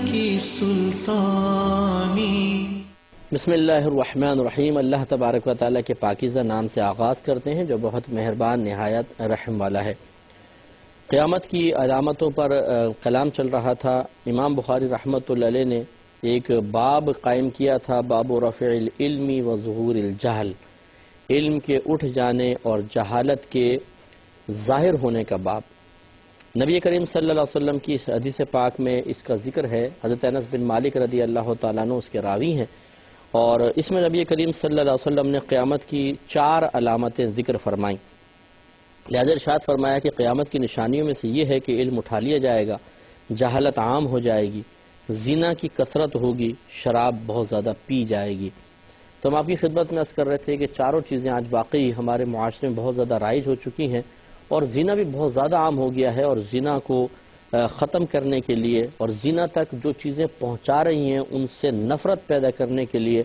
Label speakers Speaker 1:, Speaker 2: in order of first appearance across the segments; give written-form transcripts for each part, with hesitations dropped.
Speaker 1: کی سلطانی۔
Speaker 2: بسم اللہ الرحمن الرحیم۔ اللہ تبارک و تعالیٰ کے پاکیزہ نام سے آغاز کرتے ہیں جو بہت مہربان نہایت رحم والا ہے۔ قیامت کی علامتوں پر کلام چل رہا تھا۔ امام بخاری رحمۃ اللہ علیہ نے ایک باب قائم کیا تھا، باب رفع العلم و ظہور الجہل، علم کے اٹھ جانے اور جہالت کے ظاہر ہونے کا باب۔ نبی کریم صلی اللہ علیہ وسلم کی اس حدیث پاک میں اس کا ذکر ہے۔ حضرت انس بن مالک رضی اللہ تعالیٰ عنہ اس کے راوی ہیں، اور اس میں نبی کریم صلی اللہ علیہ وسلم نے قیامت کی 4 علامتیں ذکر فرمائیں۔ لہذا ارشاد فرمایا کہ قیامت کی نشانیوں میں سے یہ ہے کہ علم اٹھا لیا جائے گا، جہالت عام ہو جائے گی، زنا کی کثرت ہوگی، شراب بہت زیادہ پی جائے گی۔ تو ہم آپ کی خدمت میں عرض کر رہے تھے کہ چاروں چیزیں آج واقعی ہمارے معاشرے میں بہت زیادہ رائج ہو چکی ہیں، اور زنا بھی بہت زیادہ عام ہو گیا ہے، اور زنا کو ختم کرنے کے لیے اور زنا تک جو چیزیں پہنچا رہی ہیں ان سے نفرت پیدا کرنے کے لیے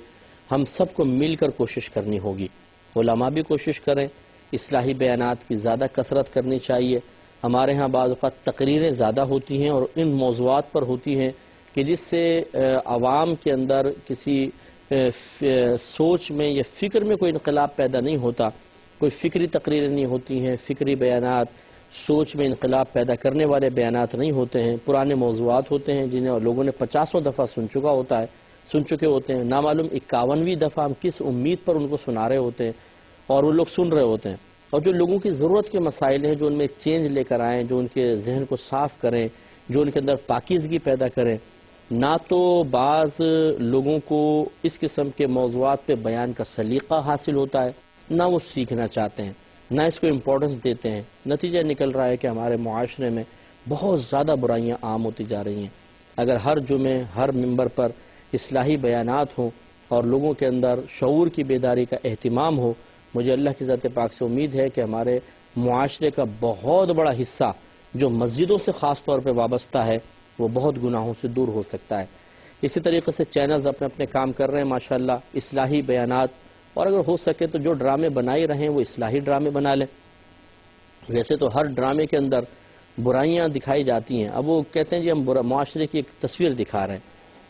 Speaker 2: ہم سب کو مل کر کوشش کرنی ہوگی۔ علماء بھی کوشش کریں، اصلاحی بیانات کی زیادہ کثرت کرنی چاہیے۔ ہمارے ہاں بعض اوقات تقریریں زیادہ ہوتی ہیں اور ان موضوعات پر ہوتی ہیں کہ جس سے عوام کے اندر کسی سوچ میں یا فکر میں کوئی انقلاب پیدا نہیں ہوتا، کوئی فکری تقریریں نہیں ہوتی ہیں، فکری بیانات، سوچ میں انقلاب پیدا کرنے والے بیانات نہیں ہوتے ہیں، پرانے موضوعات ہوتے ہیں جنہیں لوگوں نے 50 دفعہ سن چکے ہوتے ہیں، نامعلوم 51ویں دفعہ ہم کس امید پر ان کو سنا رہے ہوتے ہیں اور وہ لوگ سن رہے ہوتے ہیں۔ اور جو لوگوں کی ضرورت کے مسائل ہیں، جو ان میں چینج لے کر آئیں، جو ان کے ذہن کو صاف کریں، جو ان کے اندر پاکیزگی پیدا کریں، نہ تو بعض لوگوں کو اس قسم کے موضوعات پہ بیان کا سلیقہ حاصل ہوتا ہے، نہ وہ سیکھنا چاہتے ہیں، نہ اس کو امپورٹنس دیتے ہیں۔ نتیجہ نکل رہا ہے کہ ہمارے معاشرے میں بہت زیادہ برائیاں عام ہوتی جا رہی ہیں۔ اگر ہر جمعے ہر ممبر پر اصلاحی بیانات ہوں اور لوگوں کے اندر شعور کی بیداری کا اہتمام ہو، مجھے اللہ کی ذات پاک سے امید ہے کہ ہمارے معاشرے کا بہت بڑا حصہ جو مسجدوں سے خاص طور پہ وابستہ ہے وہ بہت گناہوں سے دور ہو سکتا ہے۔ اسی طریقے سے چینلز اپنے اپنے کام کر رہے ہیں ماشاءاللہ، اصلاحی بیانات، اور اگر ہو سکے تو جو ڈرامے بنائی رہے ہیں وہ اصلاحی ڈرامے بنا لیں۔ ویسے تو ہر ڈرامے کے اندر برائیاں دکھائی جاتی ہیں، اب وہ کہتے ہیں جی ہم معاشرے کی ایک تصویر دکھا رہے ہیں،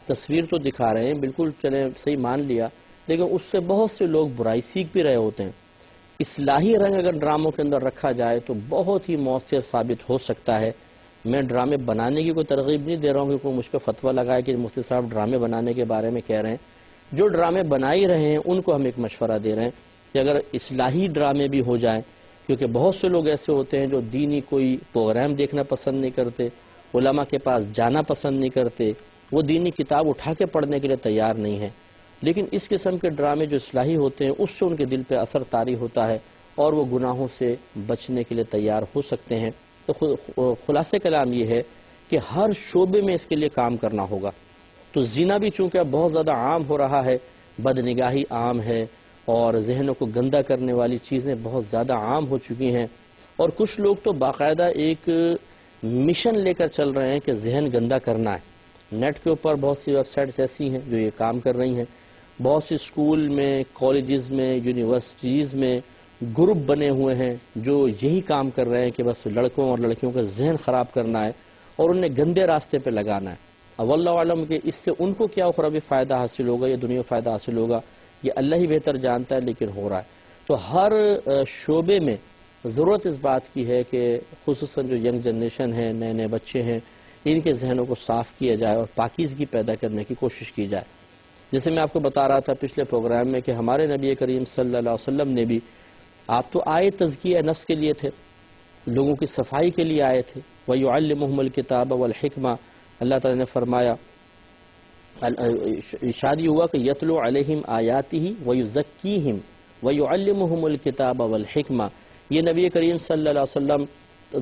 Speaker 2: تصویر تو دکھا رہے ہیں، بالکل چلیں صحیح مان لیا، لیکن اس سے بہت سے لوگ برائی سیکھ بھی رہے ہوتے ہیں۔ اصلاحی رنگ اگر ڈراموں کے اندر رکھا جائے تو بہت ہی مؤثر ثابت ہو سکتا ہے۔ میں ڈرامے بنانے کی کوئی ترغیب نہیں دے رہا ہوں کہ کوئی مجھ پہ فتویٰ لگائے کہ مفتی صاحب ڈرامے بنانے کے بارے میں کہہ رہے ہیں۔ جو ڈرامے بنا ہی رہے ہیں ان کو ہم ایک مشورہ دے رہے ہیں کہ اگر اصلاحی ڈرامے بھی ہو جائیں، کیونکہ بہت سے لوگ ایسے ہوتے ہیں جو دینی کوئی پروگرام دیکھنا پسند نہیں کرتے، علماء کے پاس جانا پسند نہیں کرتے، وہ دینی کتاب اٹھا کے پڑھنے کے لیے تیار نہیں ہیں، لیکن اس قسم کے ڈرامے جو اصلاحی ہوتے ہیں اس سے ان کے دل پہ اثر طاری ہوتا ہے اور وہ گناہوں سے بچنے کے لیے تیار ہو سکتے ہیں۔ تو خلاصہ کلام یہ ہے کہ ہر شعبے میں اس کے لیے کام کرنا ہوگا۔ تو زنا بھی چونکہ اب بہت زیادہ عام ہو رہا ہے، بدنگاہی عام ہے، اور ذہنوں کو گندا کرنے والی چیزیں بہت زیادہ عام ہو چکی ہیں، اور کچھ لوگ تو باقاعدہ ایک مشن لے کر چل رہے ہیں کہ ذہن گندا کرنا ہے۔ نیٹ کے اوپر بہت سی ویب سائٹس ایسی ہیں جو یہ کام کر رہی ہیں، بہت سی اسکول میں، کالجز میں، یونیورسٹیز میں گروپ بنے ہوئے ہیں جو یہی کام کر رہے ہیں کہ بس لڑکوں اور لڑکیوں کا ذہن خراب کرنا ہے اور انہیں گندے راستے پہ لگانا ہے۔ اب اللہ عالم کہ اس سے ان کو کیا اخروی فائدہ حاصل ہوگا یا دنیا فائدہ حاصل ہوگا یہ اللہ ہی بہتر جانتا ہے، لیکن ہو رہا ہے۔ تو ہر شعبے میں ضرورت اس بات کی ہے کہ خصوصاً جو ینگ جنریشن ہے، نئے نئے بچے ہیں، ان کے ذہنوں کو صاف کیا جائے اور پاکیزگی پیدا کرنے کی کوشش کی جائے۔ جیسے میں آپ کو بتا رہا تھا پچھلے پروگرام میں کہ ہمارے نبی کریم صلی اللہ علیہ وسلم نے بھی، آپ تو آئے تزکیہ نفس کے لیے تھے، لوگوں کی صفائی کے لیے آئے تھے، وَيُعَلِّمُهُمُ الْكِتَابَ وَالْحِكْمَةَ، اللہ تعالیٰ نے فرمایا، ارشاد ہوا کہ یتلو علیہم آیاتہ ویزکیہم ویعلمہم الکتاب والحکمہ، یہ نبی کریم صلی اللہ علیہ وسلم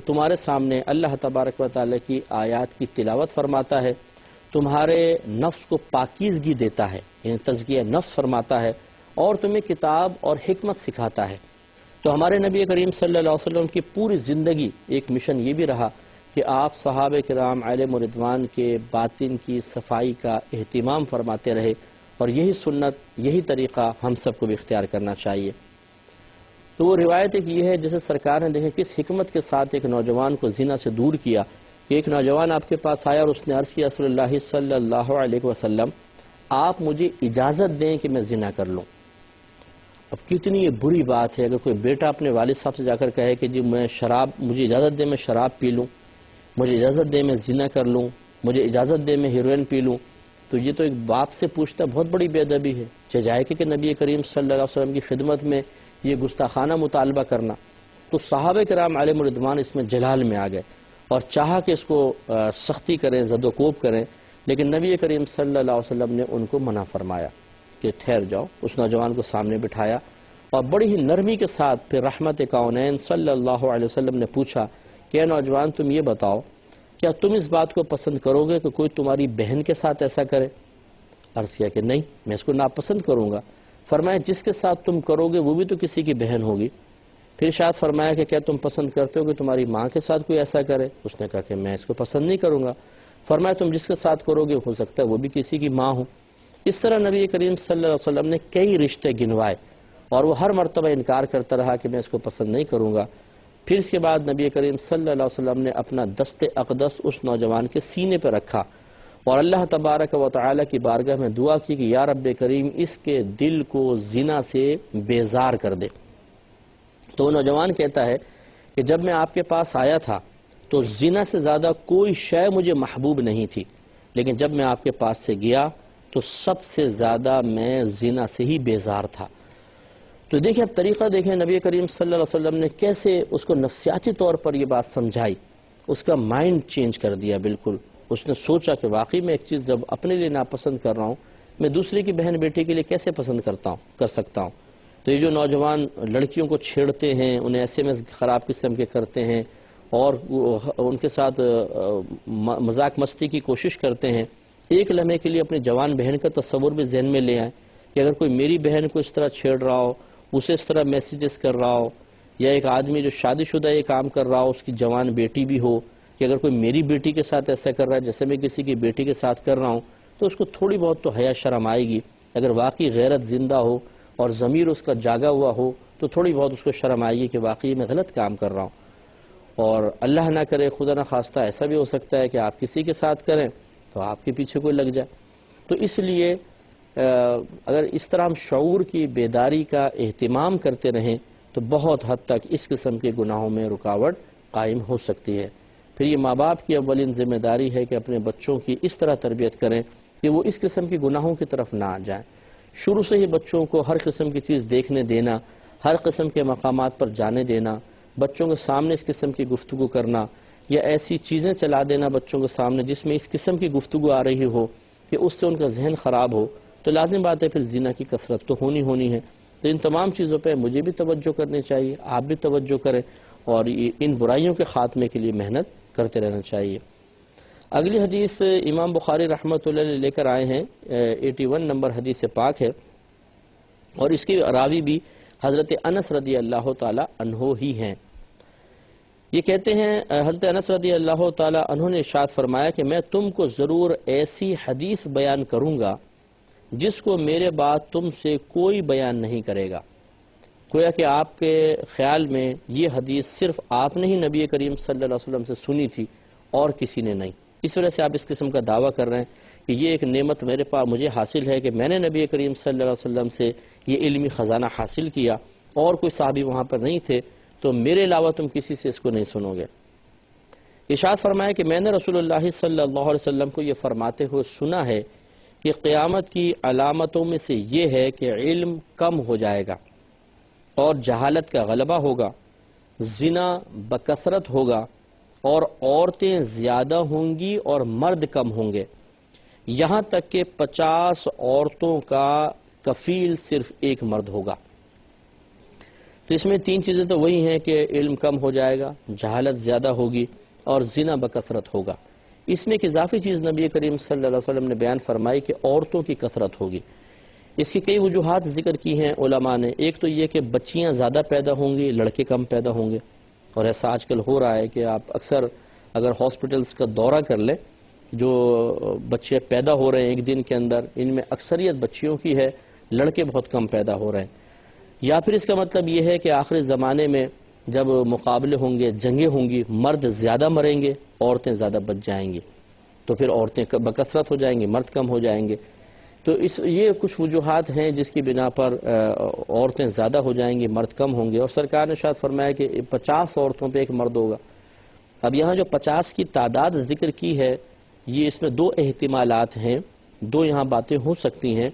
Speaker 2: تمہارے سامنے اللہ تبارک و تعالیٰ کی آیات کی تلاوت فرماتا ہے، تمہارے نفس کو پاکیزگی دیتا ہے، یعنی تزکیہ نفس فرماتا ہے، اور تمہیں کتاب اور حکمت سکھاتا ہے۔ تو ہمارے نبی کریم صلی اللہ علیہ وسلم کی پوری زندگی ایک مشن یہ بھی رہا کہ آپ صحابہ کرام علیہم رضوان کے باطن کی صفائی کا اہتمام فرماتے رہے، اور یہی سنت، یہی طریقہ ہم سب کو بھی اختیار کرنا چاہیے۔ تو وہ روایت ایک یہ ہے جیسے سرکار نے دیکھیں کس حکمت کے ساتھ ایک نوجوان کو زنا سے دور کیا کہ ایک نوجوان آپ کے پاس آیا اور اس نے عرض کیا رسول اللہ صلی اللہ علیہ وسلم آپ مجھے اجازت دیں کہ میں زنا کر لوں۔ اب کتنی یہ بری بات ہے اگر کوئی بیٹا اپنے والد صاحب سے جا کر کہے کہ جی مجھے اجازت دیں میں شراب پی لوں، مجھے اجازت دیں میں زنا کر لوں، مجھے اجازت دیں میں ہیروئن پی لوں، تو یہ تو ایک باپ سے پوچھتا بہت بڑی بے ادبی ہے۔ جائے کہ نبی کریم صلی اللہ علیہ وسلم کی خدمت میں یہ گستاخانہ مطالبہ کرنا، تو صحابہ کرام علیہم الرضوان اس میں جلال میں آ گئے اور چاہا کہ اس کو سختی کریں، زد و کوب کریں، لیکن نبی کریم صلی اللہ علیہ وسلم نے ان کو منع فرمایا کہ ٹھہر جاؤ۔ اس نوجوان کو سامنے بٹھایا اور بڑی ہی نرمی کے ساتھ پھر رحمت کونین صلی اللہ علیہ وسلم نے پوچھا کہ اے نوجوان تم یہ بتاؤ کیا تم اس بات کو پسند کرو گے کہ کوئی تمہاری بہن کے ساتھ ایسا کرے؟ عرض کیا کہ نہیں، میں اس کو ناپسند کروں گا۔ فرمایا جس کے ساتھ تم کرو گے وہ بھی تو کسی کی بہن ہوگی۔ پھر شاید فرمایا کہ کیا تم پسند کرتے ہو کہ تمہاری ماں کے ساتھ کوئی ایسا کرے؟ اس نے کہا کہ میں اس کو پسند نہیں کروں گا۔ فرمایا تم جس کے ساتھ کرو گے ہو سکتا ہے وہ بھی کسی کی ماں ہو۔ اس طرح نبی کریم صلی اللہ علیہ وسلم نے کئی رشتے گنوائے اور وہ ہر مرتبہ انکار کرتا رہا کہ میں اس کو پسند نہیں کروں گا۔ پھر اس کے بعد نبی کریم صلی اللہ علیہ وسلم نے اپنا دست اقدس اس نوجوان کے سینے پہ رکھا اور اللہ تبارک و تعالی کی بارگاہ میں دعا کی کہ یا رب کریم اس کے دل کو زنا سے بیزار کر دے۔ تو وہ نوجوان کہتا ہے کہ جب میں آپ کے پاس آیا تھا تو زنا سے زیادہ کوئی شے مجھے محبوب نہیں تھی، لیکن جب میں آپ کے پاس سے گیا تو سب سے زیادہ میں زنا سے ہی بیزار تھا۔ تو دیکھیں اب طریقہ دیکھیں نبی کریم صلی اللہ علیہ وسلم نے کیسے اس کو نفسیاتی طور پر یہ بات سمجھائی، اس کا مائنڈ چینج کر دیا بالکل۔ اس نے سوچا کہ واقعی میں ایک چیز جب اپنے لیے ناپسند کر رہا ہوں میں دوسرے کی بہن بیٹی کے لیے کیسے پسند کر سکتا ہوں۔ تو یہ جو نوجوان لڑکیوں کو چھیڑتے ہیں، انہیں ایس ایم ایس خراب قسم کے کرتے ہیں اور ان کے ساتھ مذاق مستی کی کوشش کرتے ہیں، ایک لمحے کے لیے اپنی جوان بہن کا تصور بھی ذہن میں لے آئیں کہ اگر کوئی میری بہن کو اس طرح چھیڑ رہا ہو، اسے اس طرح میسیجز کر رہا ہو، یا ایک آدمی جو شادی شدہ یہ کام کر رہا ہو اس کی جوان بیٹی بھی ہو کہ اگر کوئی میری بیٹی کے ساتھ ایسا کر رہا ہے جیسے میں کسی کی بیٹی کے ساتھ کر رہا ہوں، تو اس کو تھوڑی بہت تو حیا شرم آئے گی۔ اگر واقعی غیرت زندہ ہو اور ضمیر اس کا جاگا ہوا ہو تو تھوڑی بہت اس کو شرم آئے گی کہ واقعی میں غلط کام کر رہا ہوں۔ اور اللہ نہ کرے خدا نہ خواستہ ایسا بھی ہو سکتا ہے کہ آپ کسی کے ساتھ کریں تو آپ کے پیچھے کوئی لگ جائے۔ تو اس لیے اگر اس طرح ہم شعور کی بیداری کا اہتمام کرتے رہیں تو بہت حد تک اس قسم کے گناہوں میں رکاوٹ قائم ہو سکتی ہے۔ پھر یہ ماں باپ کی اولین ذمہ داری ہے کہ اپنے بچوں کی اس طرح تربیت کریں کہ وہ اس قسم کے گناہوں کی طرف نہ آ جائیں۔ شروع سے ہی بچوں کو ہر قسم کی چیز دیکھنے دینا، ہر قسم کے مقامات پر جانے دینا، بچوں کے سامنے اس قسم کی گفتگو کرنا یا ایسی چیزیں چلا دینا بچوں کے سامنے جس میں اس قسم کی گفتگو آ رہی ہو کہ اس سے ان کا ذہن خراب ہو، تو لازم بات ہے پھر زنا کی کثرت تو ہونی ہے۔ تو ان تمام چیزوں پہ مجھے بھی توجہ کرنی چاہیے، آپ بھی توجہ کریں اور ان برائیوں کے خاتمے کے لیے محنت کرتے رہنا چاہیے۔ اگلی حدیث امام بخاری رحمۃ اللہ علیہ لے کر آئے ہیں، 81 نمبر حدیث پاک ہے اور اس کے راوی بھی حضرت انس رضی اللہ تعالی عنہ ہی ہیں۔ یہ کہتے ہیں حضرت انس رضی اللہ تعالی عنہ نے ارشاد فرمایا کہ میں تم کو ضرور ایسی حدیث بیان کروں گا جس کو میرے بعد تم سے کوئی بیان نہیں کرے گا۔ گویا کہ آپ کے خیال میں یہ حدیث صرف آپ نے ہی نبی کریم صلی اللہ علیہ وسلم سے سنی تھی اور کسی نے نہیں، اس وجہ سے آپ اس قسم کا دعویٰ کر رہے ہیں کہ یہ ایک نعمت میرے پاس مجھے حاصل ہے کہ میں نے نبی کریم صلی اللہ علیہ وسلم سے یہ علمی خزانہ حاصل کیا اور کوئی صحابی وہاں پر نہیں تھے، تو میرے علاوہ تم کسی سے اس کو نہیں سنو گے۔ ارشاد فرمایا کہ میں نے رسول اللہ صلی اللہ علیہ وسلم کو یہ فرماتے ہوئے سنا ہے کہ قیامت کی علامتوں میں سے یہ ہے کہ علم کم ہو جائے گا اور جہالت کا غلبہ ہوگا، زنا بکثرت ہوگا اور عورتیں زیادہ ہوں گی اور مرد کم ہوں گے، یہاں تک کہ 50 عورتوں کا کفیل صرف ایک مرد ہوگا۔ تو اس میں 3 چیزیں تو وہی ہیں کہ علم کم ہو جائے گا، جہالت زیادہ ہوگی اور زنا بکثرت ہوگا۔ اس میں ایک اضافی چیز نبی کریم صلی اللہ علیہ وسلم نے بیان فرمائی کہ عورتوں کی کثرت ہوگی۔ اس کی کئی وجوہات ذکر کی ہیں علماء نے۔ ایک تو یہ کہ بچیاں زیادہ پیدا ہوں گی، لڑکے کم پیدا ہوں گے، اور ایسا آج کل ہو رہا ہے کہ آپ اکثر اگر ہاسپٹلس کا دورہ کر لیں، جو بچے پیدا ہو رہے ہیں ایک دن کے اندر، ان میں اکثریت بچیوں کی ہے، لڑکے بہت کم پیدا ہو رہے ہیں۔ یا پھر اس کا مطلب یہ ہے کہ آخری زمانے میں جب مقابلے ہوں گے، جنگیں ہوں گی، مرد زیادہ مریں گے، عورتیں زیادہ بچ جائیں گی، تو پھر عورتیں بکثرت ہو جائیں گی، مرد کم ہو جائیں گے۔ تو یہ کچھ وجوہات ہیں جس کی بنا پر عورتیں زیادہ ہو جائیں گی، مرد کم ہوں گے، اور سرکار نے شاید فرمایا کہ 50 عورتوں پہ ایک مرد ہوگا۔ اب یہاں جو 50 کی تعداد ذکر کی ہے، یہ اس میں دو احتمالات ہیں، دو یہاں باتیں ہو سکتی ہیں۔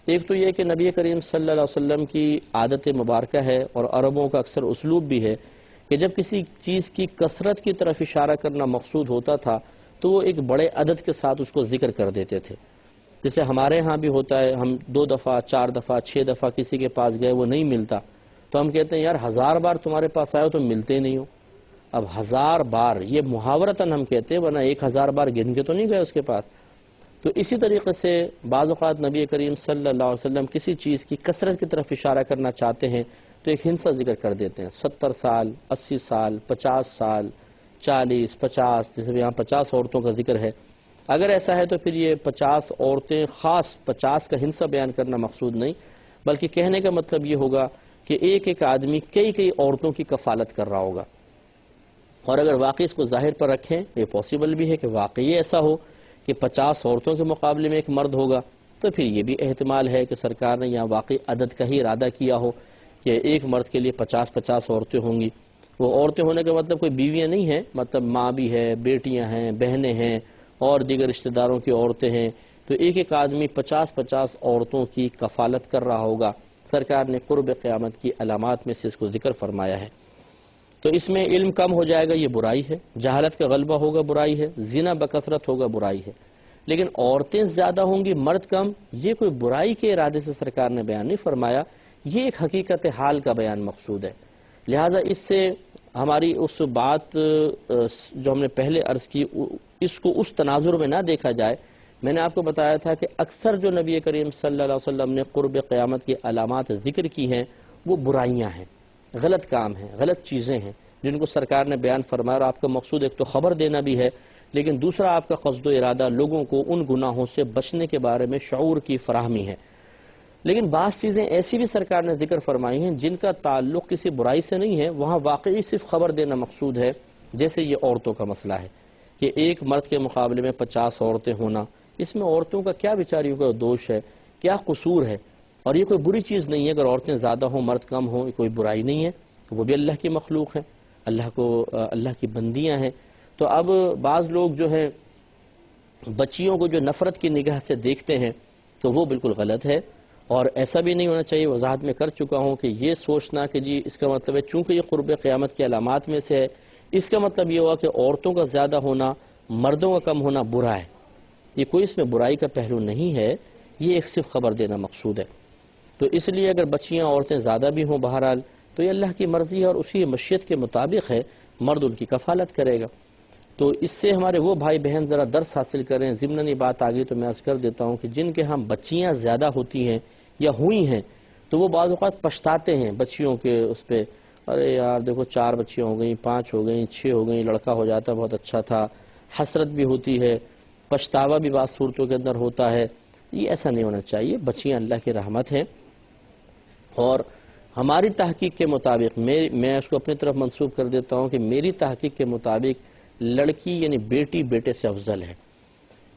Speaker 2: ایک تو یہ کہ نبی کریم صلی اللہ علیہ وسلم کی عادت مبارکہ ہے اور عربوں کا اکثر اسلوب بھی ہے کہ جب کسی چیز کی کثرت کی طرف اشارہ کرنا مقصود ہوتا تھا تو وہ ایک بڑے عدد کے ساتھ اس کو ذکر کر دیتے تھے۔ جیسے ہمارے ہاں بھی ہوتا ہے، ہم 2 دفعہ 4 دفعہ 6 دفعہ کسی کے پاس گئے، وہ نہیں ملتا تو ہم کہتے ہیں یار 1000 بار تمہارے پاس آئے ہو تو ملتے نہیں ہو۔ اب 1000 بار یہ محاورتاً ہم کہتے ہیں، ورنہ 1000 بار گن کے تو نہیں گئے اس کے پاس۔ تو اسی طریقے سے بعض اوقات نبی کریم صلی اللہ علیہ وسلم کسی چیز کی کثرت کی طرف اشارہ کرنا چاہتے ہیں تو ایک ہندسہ ذکر کر دیتے ہیں، 70 سال 80 سال 50 سال 40 50، جیسے یہاں 50 عورتوں کا ذکر ہے۔ اگر ایسا ہے تو پھر یہ 50 عورتیں، خاص 50 کا ہندسہ بیان کرنا مقصود نہیں، بلکہ کہنے کا مطلب یہ ہوگا کہ ایک ایک آدمی کئی عورتوں کی کفالت کر رہا ہوگا۔ اور اگر واقعی اس کو ظاہر پر رکھیں، یہ پاسبل بھی ہے کہ واقعی ایسا ہو کہ 50 عورتوں کے مقابلے میں ایک مرد ہوگا، تو پھر یہ بھی احتمال ہے کہ سرکار نے یہاں واقعی عدد کا ہی ارادہ کیا ہو کہ ایک مرد کے لیے 50 عورتیں ہوں گی۔ وہ عورتیں ہونے کا مطلب کوئی بیویاں نہیں ہیں، مطلب ماں بھی ہے، بیٹیاں ہیں، بہنیں ہیں اور دیگر رشتہ داروں کی عورتیں ہیں، تو ایک ایک آدمی 50 عورتوں کی کفالت کر رہا ہوگا۔ سرکار نے قرب قیامت کی علامات میں سے اس کو ذکر فرمایا ہے۔ تو اس میں علم کم ہو جائے گا، یہ برائی ہے، جہالت کا غلبہ ہوگا، برائی ہے، زنا بکثرت ہوگا، برائی ہے، لیکن عورتیں زیادہ ہوں گی، مرد کم، یہ کوئی برائی کے ارادے سے سرکار نے بیان نہیں فرمایا، یہ ایک حقیقت حال کا بیان مقصود ہے۔ لہذا اس سے ہماری اس بات جو ہم نے پہلے عرض کی، اس کو اس تناظر میں نہ دیکھا جائے۔ میں نے آپ کو بتایا تھا کہ اکثر جو نبی کریم صلی اللہ علیہ وسلم نے قرب قیامت کی علامات ذکر کی ہیں وہ برائیاں ہیں، غلط کام ہیں، غلط چیزیں ہیں جن کو سرکار نے بیان فرمایا، اور آپ کا مقصود ایک تو خبر دینا بھی ہے، لیکن دوسرا آپ کا قصد و ارادہ لوگوں کو ان گناہوں سے بچنے کے بارے میں شعور کی فراہمی ہے۔ لیکن بعض چیزیں ایسی بھی سرکار نے ذکر فرمائی ہیں جن کا تعلق کسی برائی سے نہیں ہے، وہاں واقعی صرف خبر دینا مقصود ہے، جیسے یہ عورتوں کا مسئلہ ہے کہ ایک مرد کے مقابلے میں 50 عورتیں ہونا، اس میں عورتوں کا کیا بیچاریوں کا دوش ہے، کیا قصور ہے؟ اور یہ کوئی بری چیز نہیں ہے، اگر عورتیں زیادہ ہوں مرد کم ہوں، کوئی برائی نہیں ہے، وہ بھی اللہ کی مخلوق ہے، اللہ کی بندیاں ہیں۔ تو اب بعض لوگ جو ہیں بچیوں کو جو نفرت کی نگاہ سے دیکھتے ہیں تو وہ بالکل غلط ہے، اور ایسا بھی نہیں ہونا چاہیے۔ وضاحت میں کر چکا ہوں کہ یہ سوچنا کہ جی اس کا مطلب ہے چونکہ یہ قرب قیامت کی علامات میں سے ہے، اس کا مطلب یہ ہوا کہ عورتوں کا زیادہ ہونا، مردوں کا کم ہونا برا ہے، یہ کوئی اس میں برائی کا پہلو نہیں ہے، یہ ایک صرف خبر دینا مقصود ہے۔ تو اس لیے اگر بچیاں عورتیں زیادہ بھی ہوں بہرحال تو یہ اللہ کی مرضی ہے اور اسی مشیت کے مطابق ہے، مرد ان کی کفالت کرے گا۔ تو اس سے ہمارے وہ بھائی بہن ذرا درس حاصل کریں۔ ضمن یہ بات آگئی تو میں عرض کر دیتا ہوں کہ جن کے ہم بچیاں زیادہ ہوتی ہیں یا ہوئی ہیں تو وہ بعض اوقات پچھتاتے ہیں بچیوں کے اس پہ، ارے یار دیکھو 4 بچیاں ہو گئیں، 5 ہو گئیں، 6 ہو گئیں، لڑکا ہو جاتا بہت اچھا تھا، حسرت بھی ہوتی ہے، پچھتاوا بھی بعض صورتوں کے اندر ہوتا ہے۔ یہ ایسا نہیں ہونا چاہیے، بچیاں اللہ کی رحمت ہیں، اور ہماری تحقیق کے مطابق میں اس کو اپنی طرف منسوب کر دیتا ہوں کہ میری تحقیق کے مطابق لڑکی یعنی بیٹی بیٹے سے افضل ہے،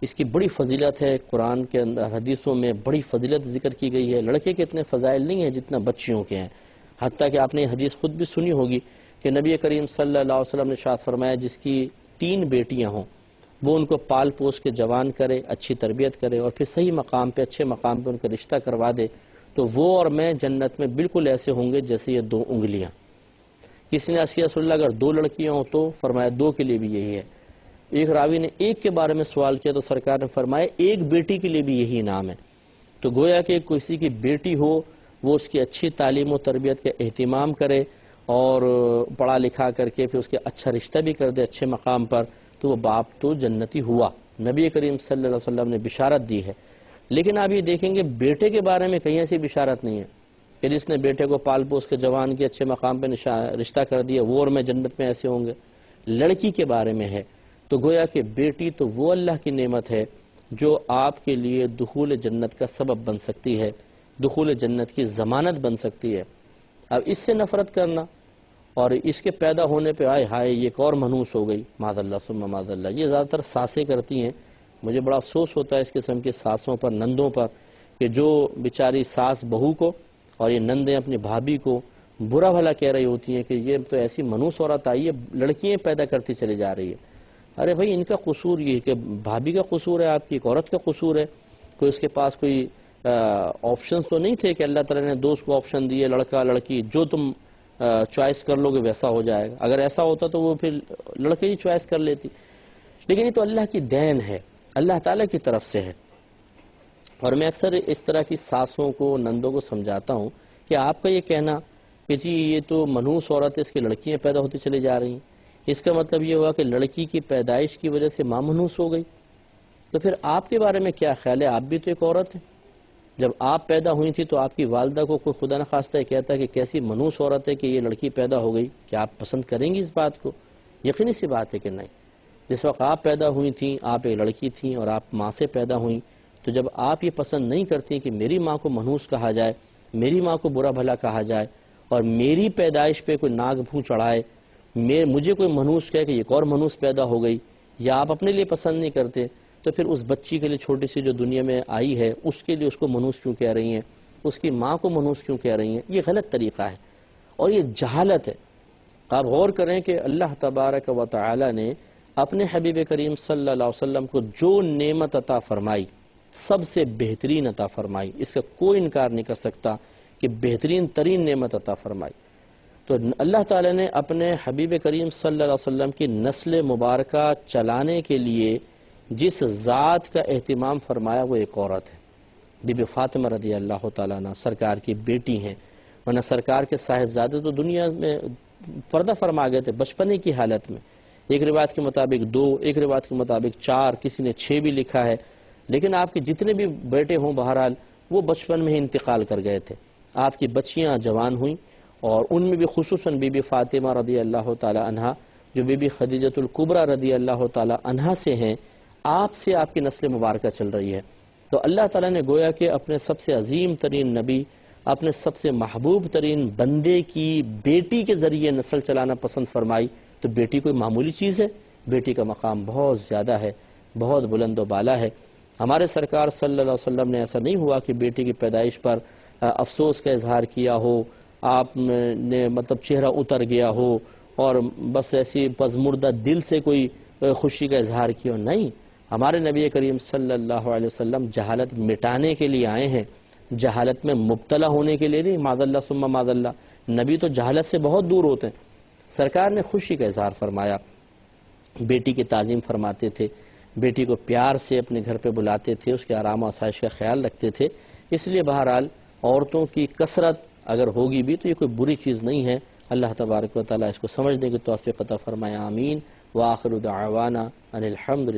Speaker 2: اس کی بڑی فضیلت ہے، قرآن کے اندر حدیثوں میں بڑی فضیلت ذکر کی گئی ہے۔ لڑکے کے اتنے فضائل نہیں ہیں جتنا بچیوں کے ہیں، حتیٰ کہ آپ نے یہ حدیث خود بھی سنی ہوگی کہ نبی کریم صلی اللہ علیہ وسلم نے ارشاد فرمایا جس کی 3 بیٹیاں ہوں وہ ان کو پال پوس کے جوان کرے، اچھی تربیت کرے اور پھر صحیح مقام پہ، اچھے مقام پہ ان کا رشتہ کروا دے تو وہ اور میں جنت میں بالکل ایسے ہوں گے جیسے یہ 2 انگلیاں۔ کسی نے عرض کیا رسول اللہ اگر 2 لڑکیاں ہوں تو؟ فرمایا 2 کے لیے بھی یہی ہے۔ ایک راوی نے 1 کے بارے میں سوال کیا تو سرکار نے فرمایا 1 بیٹی کے لیے بھی یہی انعام ہے۔ تو گویا کہ کسی کی بیٹی ہو وہ اس کی اچھی تعلیم و تربیت کا اہتمام کرے اور پڑھا لکھا کر کے پھر اس کے اچھا رشتہ بھی کر دے اچھے مقام پر، تو وہ باپ تو جنتی ہوا، نبی کریم صلی اللہ علیہ وسلم نے بشارت دی ہے۔ لیکن آپ یہ دیکھیں گے بیٹے کے بارے میں کہیں ایسی بشارت نہیں ہے کہ جس نے بیٹے کو پال پوس کے جوان کے اچھے مقام پہ رشتہ کر دیا وہ اور میں جنت میں ایسے ہوں گے۔ لڑکی کے بارے میں ہے، تو گویا کہ بیٹی تو وہ اللہ کی نعمت ہے جو آپ کے لیے دخول جنت کا سبب بن سکتی ہے، دخول جنت کی ضمانت بن سکتی ہے۔ اب اس سے نفرت کرنا اور اس کے پیدا ہونے پہ آئے ہائے یہ ایک اور منحوس ہو گئی، معاذ اللہ ثم معاذ اللہ۔ یہ زیادہ تر ساسیں کرتی ہیں، مجھے بڑا افسوس ہوتا ہے اس قسم کی ساسوں پر، نندوں پر، کہ جو بیچاری ساس بہو کو اور یہ نندیں اپنی بھابھی کو برا بھلا کہہ رہی ہوتی ہیں کہ یہ تو ایسی منحوس عورت آئی ہے، لڑکیاں پیدا کرتی چلی جا رہی ہے۔ ارے بھائی ان کا قصور یہ ہے کہ بھابھی کا قصور ہے، آپ کی ایک عورت کا قصور ہے، کوئی اس کے پاس کوئی آپشنز تو نہیں تھے کہ اللہ تعالیٰ نے دوست کو آپشن دیے، لڑکا لڑکی جو تم چوائس کر لو گے ویسا ہو جائے گا۔ اگر ایسا ہوتا تو وہ پھر لڑکے ہی چوائس کر لیتی، لیکن یہ تو اللہ کی دین ہے، اللہ تعالیٰ کی طرف سے ہے۔ اور میں اکثر اس طرح کی ساسوں کو، نندوں کو سمجھاتا ہوں کہ آپ کا یہ کہنا کہ جی یہ تو منحوس عورت ہے، اس کی لڑکیاں پیدا ہوتی چلی جا رہی ہیں، اس کا مطلب یہ ہوا کہ لڑکی کی پیدائش کی وجہ سے ماں منحوس ہو گئی، تو پھر آپ کے بارے میں کیا خیال ہے؟ آپ بھی تو ایک عورت ہیں۔ جب آپ پیدا ہوئی تھی تو آپ کی والدہ کو کوئی خدا نخواستہ کہتا ہے کہ کیسی منحوس عورت ہے کہ یہ لڑکی پیدا ہو گئی، کیا آپ پسند کریں گی اس بات کو؟ یقینی سی بات ہے کہ نہیں۔ جس وقت آپ پیدا ہوئی تھیں، آپ ایک لڑکی تھیں اور آپ ماں سے پیدا ہوئیں، تو جب آپ یہ پسند نہیں کرتی کہ میری ماں کو منحوس کہا جائے، میری ماں کو برا بھلا کہا جائے، اور میری پیدائش پہ کوئی ناگ بھو چڑھائے، مجھے کوئی منحوس کہے کہ ایک اور منحوس پیدا ہو گئی، یا آپ اپنے لیے پسند نہیں کرتے، تو پھر اس بچی کے لیے، چھوٹی سی جو دنیا میں آئی ہے، اس کے لیے اس کو منحوس کیوں کہہ رہی ہیں؟ اس کی ماں کو منحوس کیوں کہہ رہی ہیں؟ یہ غلط طریقہ ہے اور یہ جہالت ہے۔ آپ غور کریں کہ اللہ تبارک و تعالی نے اپنے حبیب کریم صلی اللہ علیہ وسلم کو جو نعمت عطا فرمائی، سب سے بہترین عطا فرمائی، اس کا کوئی انکار نہیں کر سکتا کہ بہترین ترین نعمت عطا فرمائی۔ تو اللہ تعالی نے اپنے حبیب کریم صلی اللہ علیہ وسلم کی نسل مبارکہ چلانے کے لیے جس ذات کا اہتمام فرمایا وہ ایک عورت ہے، بی بی فاطمہ رضی اللہ تعالیٰ عنہ، سرکار کی بیٹی ہیں، ورنہ سرکار کے صاحبزادے تو دنیا میں پردہ فرما گئے تھے بچپنے کی حالت میں، ایک روایت کے مطابق 2، ایک روایت کے مطابق 4، کسی نے 6 بھی لکھا ہے، لیکن آپ کے جتنے بھی بیٹے ہوں بہرحال وہ بچپن میں ہی انتقال کر گئے تھے۔ آپ کی بچیاں جوان ہوئیں، اور ان میں بھی خصوصاً بی بی فاطمہ رضی اللہ تعالی عنہا، جو بی بی خدیجۃ الکبریٰ رضی اللہ تعالی عنہا سے ہیں، آپ سے آپ کی نسل مبارکہ چل رہی ہے۔ تو اللہ تعالیٰ نے گویا کہ اپنے سب سے عظیم ترین نبی، اپنے سب سے محبوب ترین بندے کی بیٹی کے ذریعے نسل چلانا پسند فرمائی، تو بیٹی کوئی معمولی چیز ہے؟ بیٹی کا مقام بہت زیادہ ہے، بہت بلند و بالا ہے۔ ہمارے سرکار صلی اللہ علیہ وسلم نے ایسا نہیں ہوا کہ بیٹی کی پیدائش پر افسوس کا اظہار کیا ہو، آپ نے مطلب چہرہ اتر گیا ہو اور بس ایسی پزمردہ دل سے کوئی خوشی کا اظہار کیا ہو، نہیں۔ ہمارے نبی کریم صلی اللہ علیہ وسلم جہالت مٹانے کے لیے آئے ہیں، جہالت میں مبتلا ہونے کے لیے نہیں، معاذ اللہ ثم معاذ اللہ۔ نبی تو جہالت سے بہت دور ہوتے ہیں۔ سرکار نے خوشی کا اظہار فرمایا، بیٹی کی تعظیم فرماتے تھے، بیٹی کو پیار سے اپنے گھر پہ بلاتے تھے، اس کے آرام و آسائش کا خیال رکھتے تھے۔ اس لیے بہرحال عورتوں کی کثرت اگر ہوگی بھی تو یہ کوئی بری چیز نہیں ہے۔ اللہ تبارک و تعالیٰ اس کو سمجھنے کی توفیق عطا فرمائے، آمین۔ وآخر دعوانا ان الحمد للہ۔